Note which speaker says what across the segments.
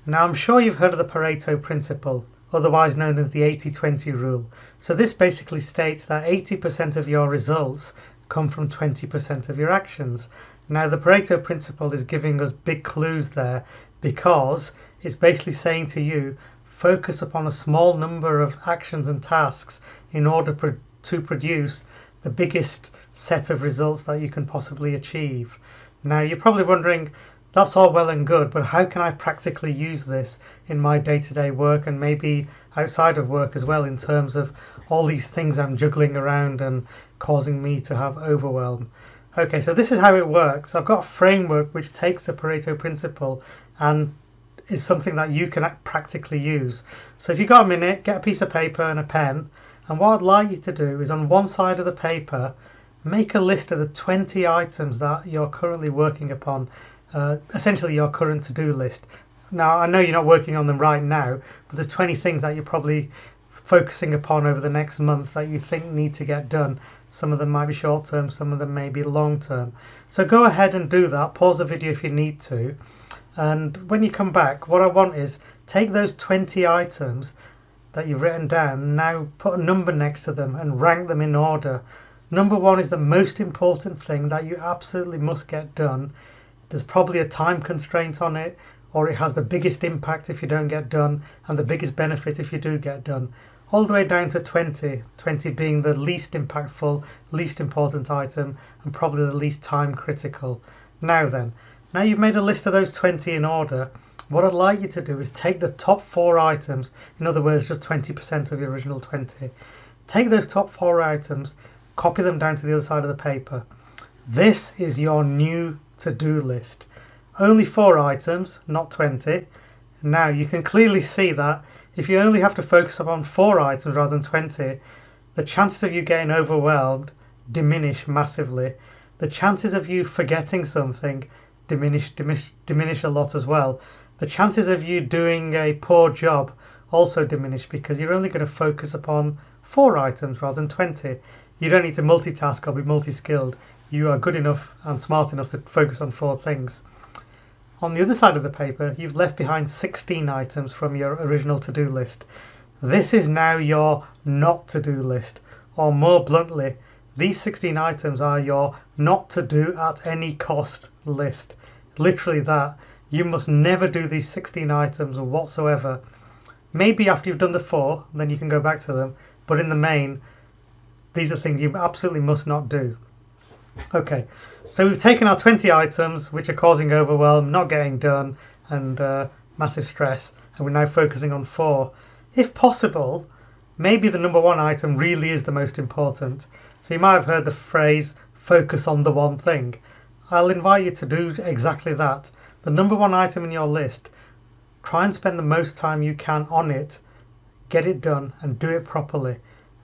Speaker 1: Now I'm sure you've heard of the Pareto principle, otherwise known as the 80-20 rule. So this basically states that 80% of your results come from 20% of your actions. Now the Pareto principle is giving us big clues there because it's basically saying to you, focus upon a small number of actions and tasks in order to produce the biggest set of results that you can possibly achieve. Now you're probably wondering, that's all well and good, but how can I practically use this in my day-to-day work and maybe outside of work as well, in terms of all these things I'm juggling around and causing me to have overwhelm? Okay, so this is how it works. I've got a framework which takes the Pareto principle and is something that you can practically use. So if you've got a minute, get a piece of paper and a pen, and what I'd like you to do is on one side of the paper, make a list of the 20 items that you're currently working upon. Essentially your current to-do list. Now I know you're not working on them right now, but there's 20 things that you're probably focusing upon over the next month that you think need to get done. Some of them might be short term, some of them may be long term. So go ahead and do that. Pause the video if you need to, and when you come back, what I want is take those 20 items that you've written down, now put a number next to them and rank them in order. Number 1 is the most important thing that you absolutely must get done. There's probably a time constraint on it, or it has the biggest impact if you don't get done and the biggest benefit if you do get done, all the way down to 20 being the least impactful, least important item and probably the least time critical. Now you've made a list of those 20 in order. What I'd like you to do is take the top 4 items, in other words just 20% of the original 20. Take those top 4 items, copy them down to the other side of the paper. This is your new to-do list. Only 4 items, not 20. Now you can clearly see that if you only have to focus upon 4 items rather than 20, the chances of you getting overwhelmed diminish massively. The chances of you forgetting something diminish a lot as well. The chances of you doing a poor job also diminish because you're only going to focus upon 4 items rather than 20. You don't need to multitask or be multi-skilled. You are good enough and smart enough to focus on 4 things. On the other side of the paper, you've left behind 16 items from your original to-do list. This is now your not to-do list, or more bluntly, these 16 items are your not to do at any cost list. Literally that. You must never do these 16 items whatsoever. Maybe after you've done the 4, then you can go back to them, but in the main, these are things you absolutely must not do. Okay, so we've taken our 20 items which are causing overwhelm, not getting done, and massive stress, and we're now focusing on 4. If possible, maybe the number 1 item really is the most important. So you might have heard the phrase, focus on the one thing. I'll invite you to do exactly that. The number 1 item in your list, try and spend the most time you can on it, get it done, and do it properly.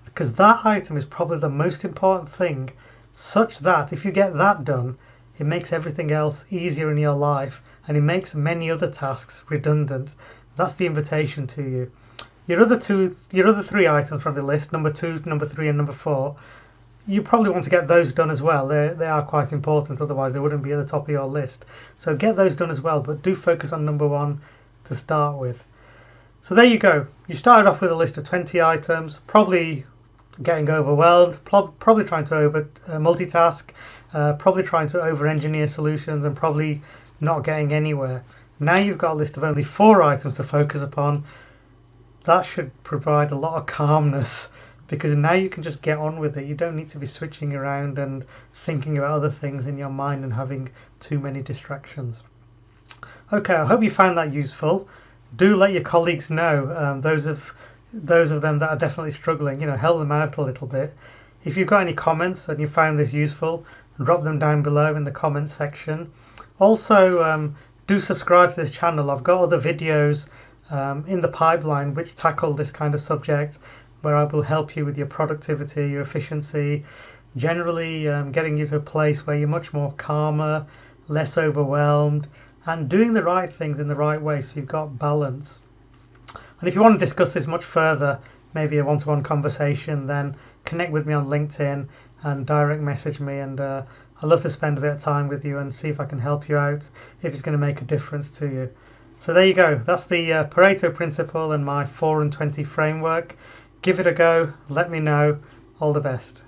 Speaker 1: Because that item is probably the most important thing, such that if you get that done, it makes everything else easier in your life and it makes many other tasks redundant. That's the invitation to you. Your other 3 items from the list, number 2, number 3 and number 4, you probably want to get those done as well. They are quite important, otherwise they wouldn't be at the top of your list. So get those done as well, but do focus on number 1 to start with. So there you go. You started off with a list of 20 items, probably getting overwhelmed, probably trying to multitask, probably trying to over-engineer solutions and probably not getting anywhere. Now you've got a list of only 4 items to focus upon. That should provide a lot of calmness because now you can just get on with it. You don't need to be switching around and thinking about other things in your mind and having too many distractions. Okay, I hope you found that useful. Do let your colleagues know, those of them that are definitely struggling, help them out a little bit. If you've got any comments and you found this useful, drop them down below in the comments section. Also, do subscribe to this channel. I've got other videos in the pipeline which tackle this kind of subject, where I will help you with your productivity, your efficiency, generally getting you to a place where you're much more calmer, less overwhelmed, and doing the right things in the right way so you've got balance. And if you want to discuss this much further, maybe a one-to-one conversation, then connect with me on LinkedIn and direct message me, and I'd love to spend a bit of time with you and see if I can help you out, if it's going to make a difference to you. So there you go. That's the Pareto principle and my 4 and 20 framework. Give it a go. Let me know. All the best.